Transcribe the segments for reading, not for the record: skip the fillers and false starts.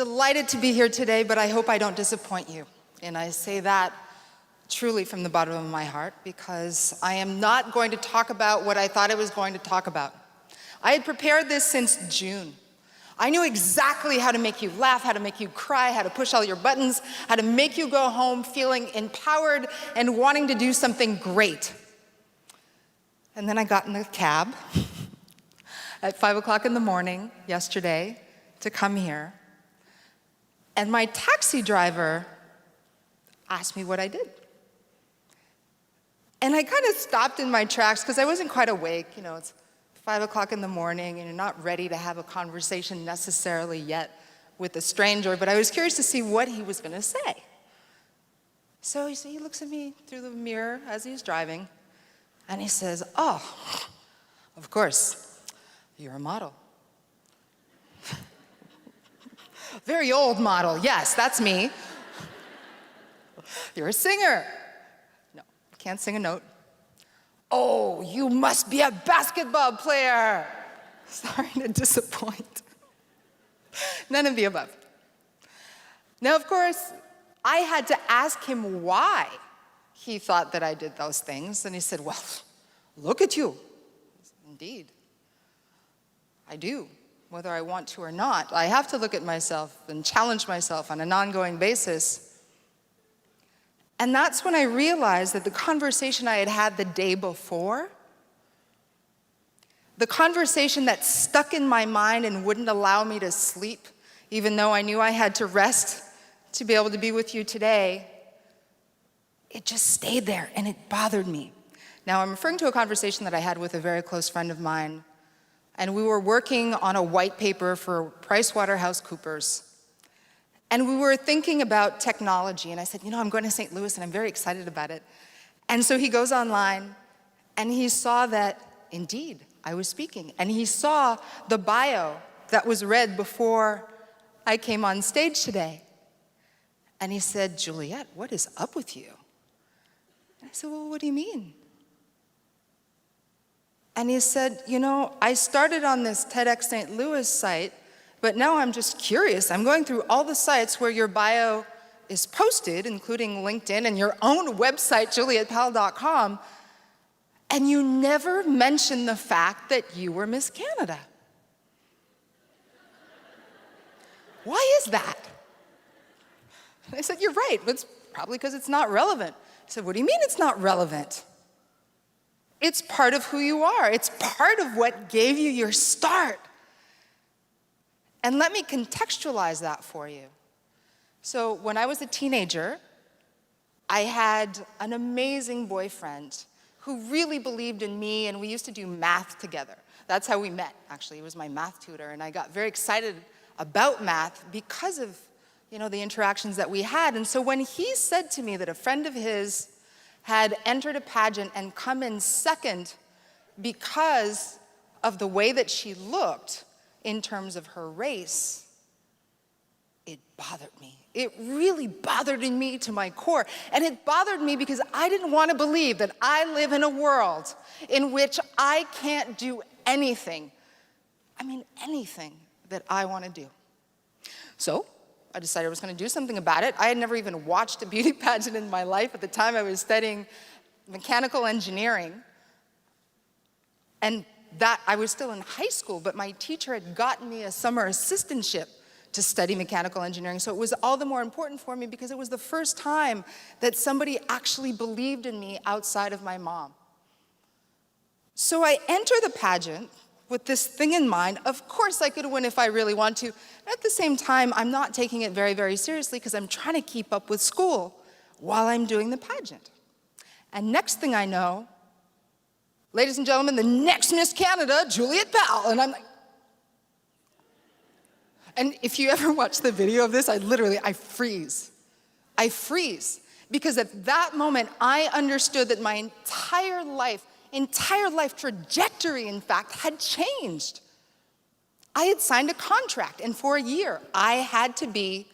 delighted to be here today, but I hope I don't disappoint you. And I say that truly from the bottom of my heart, because I am not going to talk about what I thought I was going to talk about. I had prepared this since June. I knew exactly how to make you laugh, how to make you cry, how to push all your buttons, how to make you go home feeling empowered and wanting to do something great. And then I got in a cab at 5 o'clock in the morning yesterday to come here. And my taxi driver asked me what I did. And I kind of stopped in my tracks because I wasn't quite awake. You know, it's 5 o'clock in the morning and you're not ready to have a conversation necessarily yet with a stranger, but I was curious to see what he was going to say. So he looks at me through the mirror as he's driving, and he says, "Oh, of course, you're a model." Very old model, yes, that's me. "You're a singer." "No, can't sing a note." "Oh, you must be a basketball player." Sorry to disappoint. None of the above. Now, of course, I had to ask him why he thought that I did those things, and he said, "Well, look at you." I said, "Indeed, I do. Whether I want to or not, I have to look at myself and challenge myself on an ongoing basis." And that's when I realized that the conversation I had had the day before, the conversation that stuck in my mind and wouldn't allow me to sleep, even though I knew I had to rest to be able to be with you today, it just stayed there and it bothered me. Now, I'm referring to a conversation that I had with a very close friend of mine, and we were working on a white paper for PricewaterhouseCoopers. And we were thinking about technology, and I said, "I'm going to St. Louis, and I'm very excited about it." And so he goes online, and he saw that, indeed, I was speaking. And he saw the bio that was read before I came on stage today. And he said, "Juliette, what is up with you?" And I said, "Well, what do you mean?" And he said, "I started on this TEDx St. Louis site, but now I'm just curious. I'm going through all the sites where your bio is posted, including LinkedIn and your own website, JuliettePowell.com, and you never mention the fact that you were Miss Canada. Why is that?" And I said, "You're right. It's probably because it's not relevant." He said, "What do you mean it's not relevant? It's part of who you are. It's part of what gave you your start." And let me contextualize that for you. So when I was a teenager, I had an amazing boyfriend who really believed in me, and we used to do math together. That's how we met, actually. He was my math tutor, and I got very excited about math because of the interactions that we had. And so when he said to me that a friend of his had entered a pageant and come in second because of the way that she looked in terms of her race, it bothered me. It really bothered me to my core. And it bothered me because I didn't want to believe that I live in a world in which I can't do anything that I want to do. So I decided I was going to do something about it. I had never even watched a beauty pageant in my life. At the time, I was studying mechanical engineering. And that I was still in high school, but my teacher had gotten me a summer assistantship to study mechanical engineering. So it was all the more important for me because it was the first time that somebody actually believed in me outside of my mom. So I enter the pageant with this thing in mind. Of course I could win if I really want to. At the same time, I'm not taking it very, very seriously because I'm trying to keep up with school while I'm doing the pageant. And next thing I know, ladies and gentlemen, the next Miss Canada, Juliette Powell. And I'm like, and if you ever watch the video of this, I freeze. I freeze. Because at that moment, I understood that my entire life trajectory, in fact, had changed. I had signed a contract, and for a year, I had to be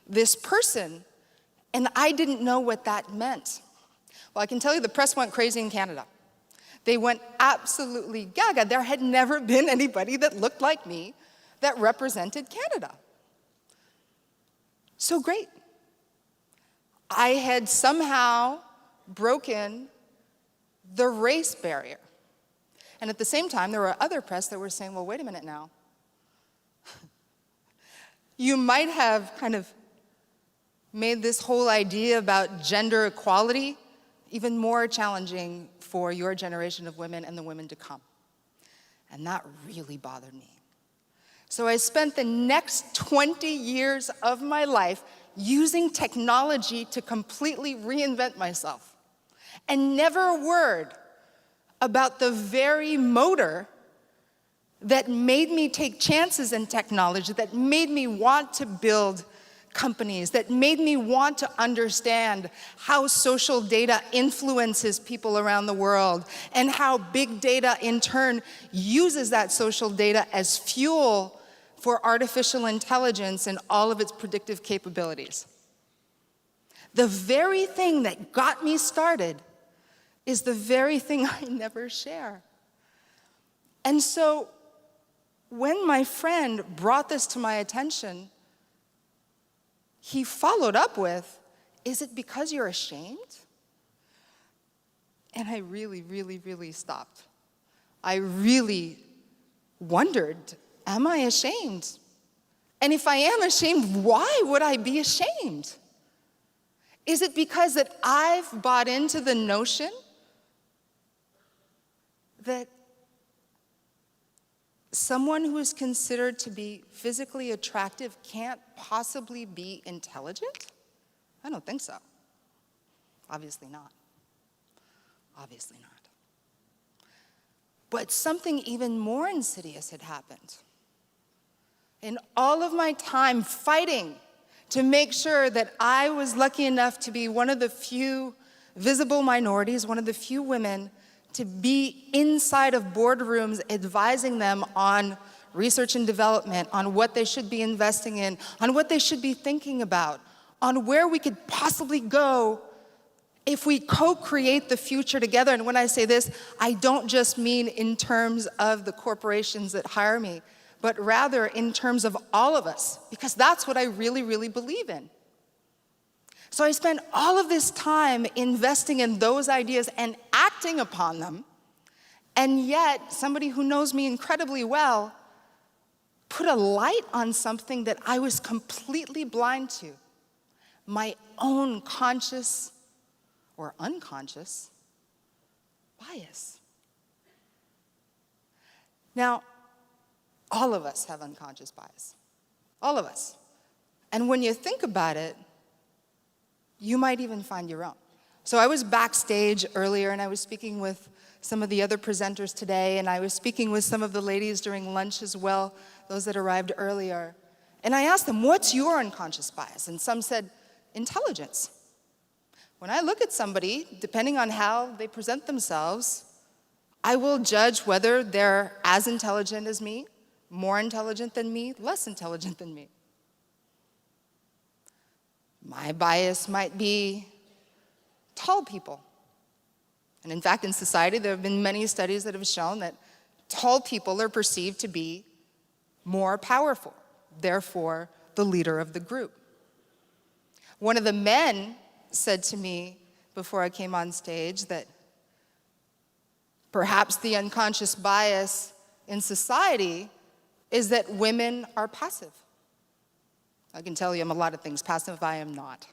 this person, and I didn't know what that meant. Well, I can tell you the press went crazy in Canada. They went absolutely gaga. There had never been anybody that looked like me that represented Canada. So great. I had somehow broken the race barrier. And at the same time, there were other press that were saying, well, wait a minute now. You might have kind of made this whole idea about gender equality even more challenging for your generation of women and the women to come. And that really bothered me. So I spent the next 20 years of my life using technology to completely reinvent myself. And never a word about the very motor that made me take chances in technology, that made me want to build companies, that made me want to understand how social data influences people around the world, and how big data in turn uses that social data as fuel for artificial intelligence and all of its predictive capabilities. The very thing that got me started is the very thing I never share. And so when my friend brought this to my attention, he followed up with, is it because you're ashamed? And I really, really, really stopped. I really wondered, am I ashamed? And if I am ashamed, why would I be ashamed? Is it because that I've bought into the notion that someone who is considered to be physically attractive can't possibly be intelligent? I don't think so. Obviously not. Obviously not. But something even more insidious had happened. In all of my time fighting to make sure that I was lucky enough to be one of the few visible minorities, one of the few women to be inside of boardrooms advising them on research and development, on what they should be investing in, on what they should be thinking about, on where we could possibly go if we co-create the future together. And when I say this, I don't just mean in terms of the corporations that hire me, but rather in terms of all of us, because that's what I really, really believe in. So I spent all of this time investing in those ideas and acting upon them, and yet somebody who knows me incredibly well put a light on something that I was completely blind to, my own conscious or unconscious bias. Now, all of us have unconscious bias, all of us. And when you think about it, you might even find your own. So I was backstage earlier, and I was speaking with some of the other presenters today, and I was speaking with some of the ladies during lunch as well, those that arrived earlier. And I asked them, what's your unconscious bias? And some said, intelligence. When I look at somebody, depending on how they present themselves, I will judge whether they're as intelligent as me, more intelligent than me, less intelligent than me. My bias might be tall people. And in fact, in society, there have been many studies that have shown that tall people are perceived to be more powerful, therefore the leader of the group. One of the men said to me before I came on stage that perhaps the unconscious bias in society is that women are passive. I can tell you I'm a lot of things passive, I am not.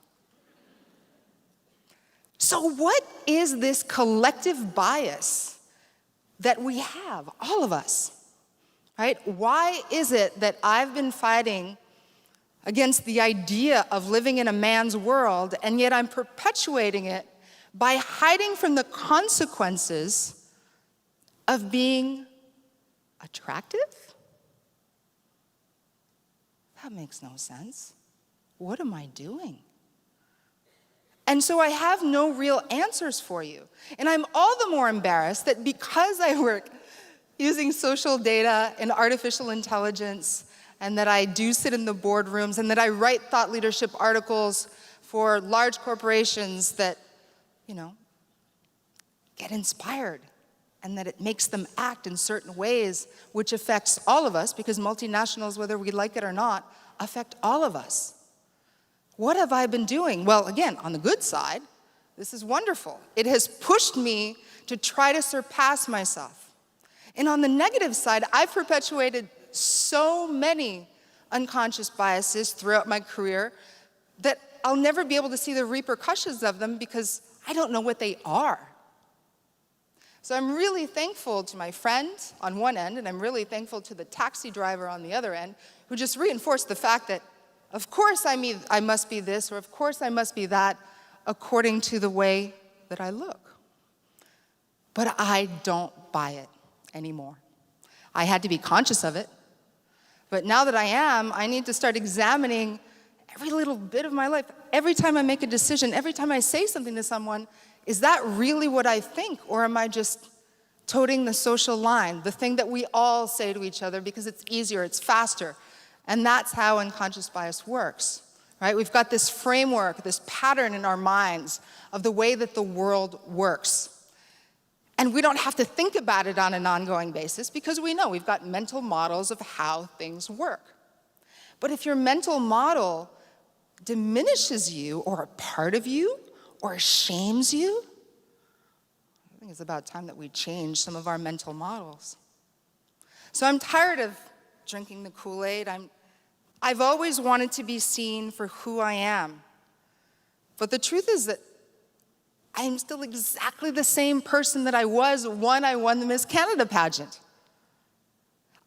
So what is this collective bias that we have, all of us, right? Why is it that I've been fighting against the idea of living in a man's world, and yet I'm perpetuating it by hiding from the consequences of being attractive? That makes no sense. What am I doing? And so I have no real answers for you. And I'm all the more embarrassed that because I work using social data and artificial intelligence, and that I do sit in the boardrooms, and that I write thought leadership articles for large corporations that, get inspired, and that it makes them act in certain ways, which affects all of us, because multinationals, whether we like it or not, affect all of us. What have I been doing? Well, again, on the good side, this is wonderful. It has pushed me to try to surpass myself. And on the negative side, I've perpetuated so many unconscious biases throughout my career that I'll never be able to see the repercussions of them because I don't know what they are. So I'm really thankful to my friend on one end, and I'm really thankful to the taxi driver on the other end, who just reinforced the fact that, of course I must be this, or of course I must be that, according to the way that I look. But I don't buy it anymore. I had to be conscious of it. But now that I am, I need to start examining every little bit of my life. Every time I make a decision, every time I say something to someone, is that really what I think? Or am I just toting the social line, the thing that we all say to each other because it's easier, it's faster? And that's how unconscious bias works, right? We've got this framework, this pattern in our minds of the way that the world works. And we don't have to think about it on an ongoing basis because we know we've got mental models of how things work. But if your mental model diminishes you or a part of you or shames you, I think it's about time that we change some of our mental models. So I'm tired of drinking the Kool-Aid. I've always wanted to be seen for who I am. But the truth is that I am still exactly the same person that I was when I won the Miss Canada pageant.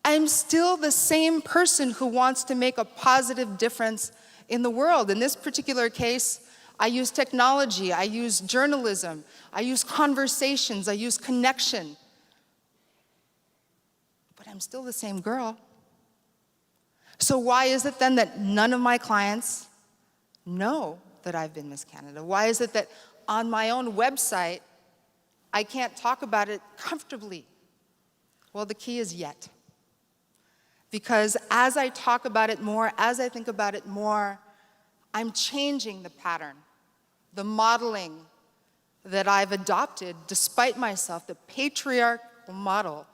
I'm still the same person who wants to make a positive difference in the world. In this particular case, I use technology, I use journalism, I use conversations, I use connection. But I'm still the same girl. So why is it then that none of my clients know that I've been Miss Canada? Why is it that on my own website, I can't talk about it comfortably? Well, the key is yet. Because as I talk about it more, as I think about it more, I'm changing the pattern, the modeling that I've adopted despite myself, the patriarchal model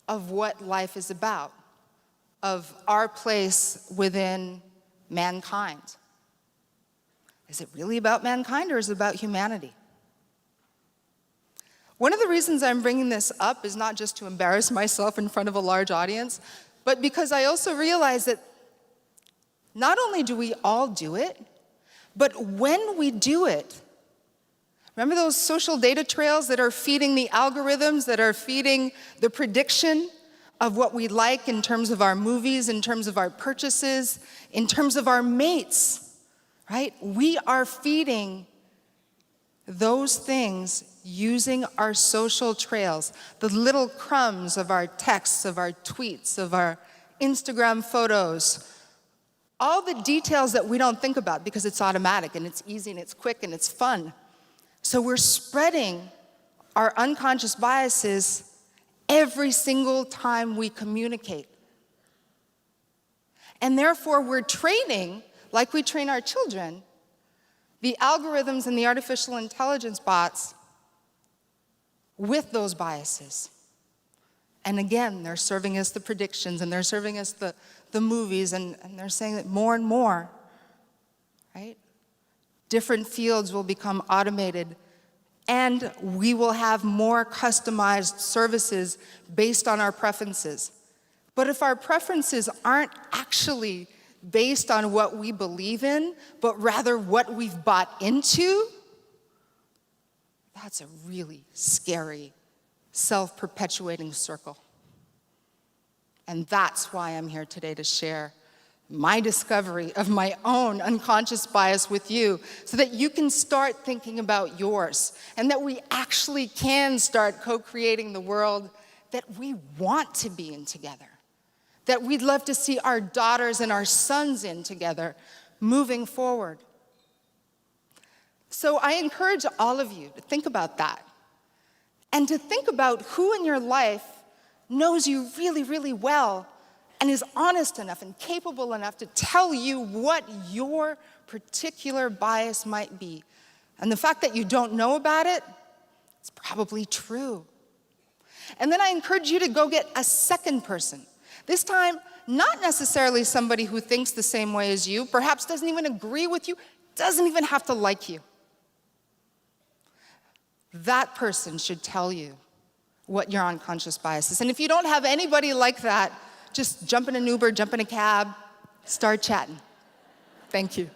of what life is about, of our place within mankind. Is it really about mankind or is it about humanity? One of the reasons I'm bringing this up is not just to embarrass myself in front of a large audience, but because I also realize that not only do we all do it, but when we do it, remember those social data trails that are feeding the algorithms, that are feeding the prediction of what we like in terms of our movies, in terms of our purchases, in terms of our mates? Right? We are feeding those things using our social trails, the little crumbs of our texts, of our tweets, of our Instagram photos, all the details that we don't think about because it's automatic and it's easy and it's quick and it's fun. So we're spreading our unconscious biases every single time we communicate. And therefore we're training, like we train our children, the algorithms and the artificial intelligence bots with those biases. And again, they're serving us the predictions and they're serving us the movies and they're saying that more and more, right? Different fields will become automated and we will have more customized services based on our preferences. But if our preferences aren't actually based on what we believe in, but rather what we've bought into, that's a really scary, self-perpetuating circle. And that's why I'm here today to share my discovery of my own unconscious bias with you so that you can start thinking about yours and that we actually can start co-creating the world that we want to be in together, that we'd love to see our daughters and our sons in together moving forward. So I encourage all of you to think about that and to think about who in your life knows you really, really well and is honest enough and capable enough to tell you what your particular bias might be. And the fact that you don't know about it, it's probably true. And then I encourage you to go get a second person This time, not necessarily somebody who thinks the same way as you, perhaps doesn't even agree with you, doesn't even have to like you. That person should tell you what your unconscious bias is. And if you don't have anybody like that, just jump in an Uber, jump in a cab, start chatting. Thank you.